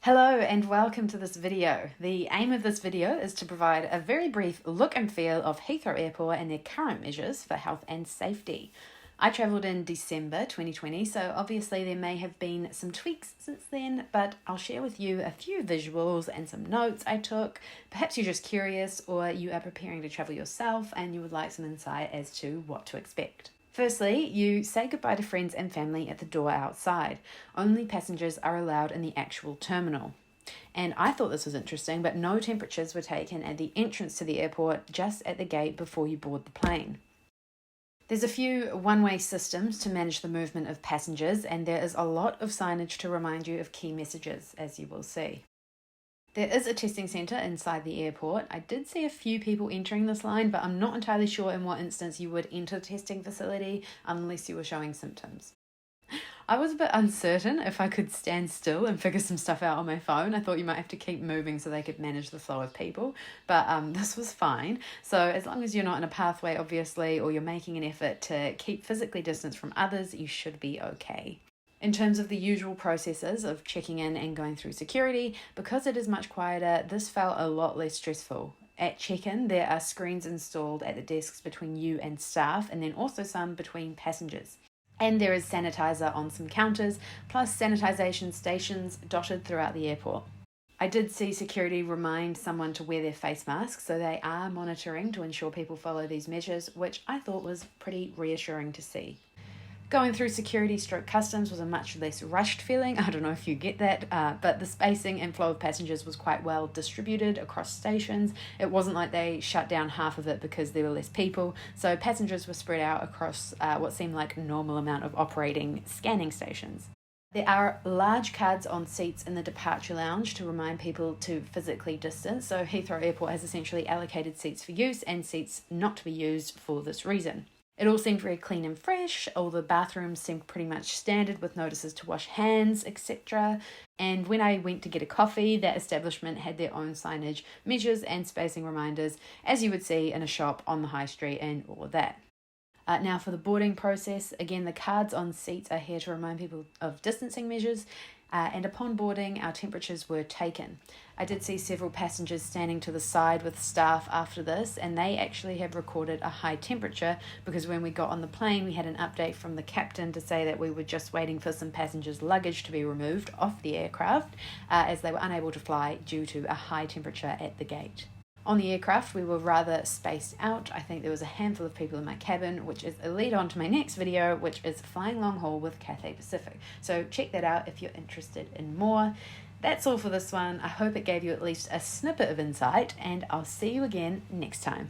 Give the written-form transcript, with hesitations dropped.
Hello and welcome to this video. The aim of this video is to provide a very brief look and feel of Heathrow Airport and their current measures for health and safety. I travelled in December 2020, so obviously there may have been some tweaks since then, but I'll share with you a few visuals and some notes I took. Perhaps you're just curious or you are preparing to travel yourself and you would like some insight as to what to expect. Firstly, you say goodbye to friends and family at the door outside. Only passengers are allowed in the actual terminal. And I thought this was interesting, but no temperatures were taken at the entrance to the airport, just at the gate before you board the plane. There's a few one-way systems to manage the movement of passengers, and there is a lot of signage to remind you of key messages, as you will see. There is a testing centre inside the airport. I did see a few people entering this line, but I'm not entirely sure in what instance you would enter the testing facility unless you were showing symptoms. I was a bit uncertain if I could stand still and figure some stuff out on my phone. I thought you might have to keep moving so they could manage the flow of people, but this was fine. So as long as you're not in a pathway, obviously, or you're making an effort to keep physically distanced from others, you should be okay. In terms of the usual processes of checking in and going through security, because it is much quieter, this felt a lot less stressful. At check-in, there are screens installed at the desks between you and staff, and then also some between passengers. And there is sanitizer on some counters, plus sanitisation stations dotted throughout the airport. I did see security remind someone to wear their face mask, so they are monitoring to ensure people follow these measures, which I thought was pretty reassuring to see. Going through security/customs was a much less rushed feeling. I don't know if you get that, but the spacing and flow of passengers was quite well distributed across stations. It wasn't like they shut down half of it because there were less people, so passengers were spread out across what seemed like a normal amount of operating scanning stations. There are large cards on seats in the departure lounge to remind people to physically distance, so Heathrow Airport has essentially allocated seats for use and seats not to be used for this reason. It all seemed very clean and fresh. All the bathrooms seemed pretty much standard with notices to wash hands, etc. And when I went to get a coffee, that establishment had their own signage, measures and spacing reminders, as you would see in a shop on the high street and all of that. Now for the boarding process, again, the cards on seats are here to remind people of distancing measures, and upon boarding, our temperatures were taken. I did see several passengers standing to the side with staff after this, and they actually have recorded a high temperature because when we got on the plane, we had an update from the captain to say that we were just waiting for some passengers' luggage to be removed off the aircraft, as they were unable to fly due to a high temperature at the gate. On the aircraft, we were rather spaced out. I think there was a handful of people in my cabin, which is a lead on to my next video, which is flying long haul with Cathay Pacific. So check that out if you're interested in more. That's all for this one. I hope it gave you at least a snippet of insight, and I'll see you again next time.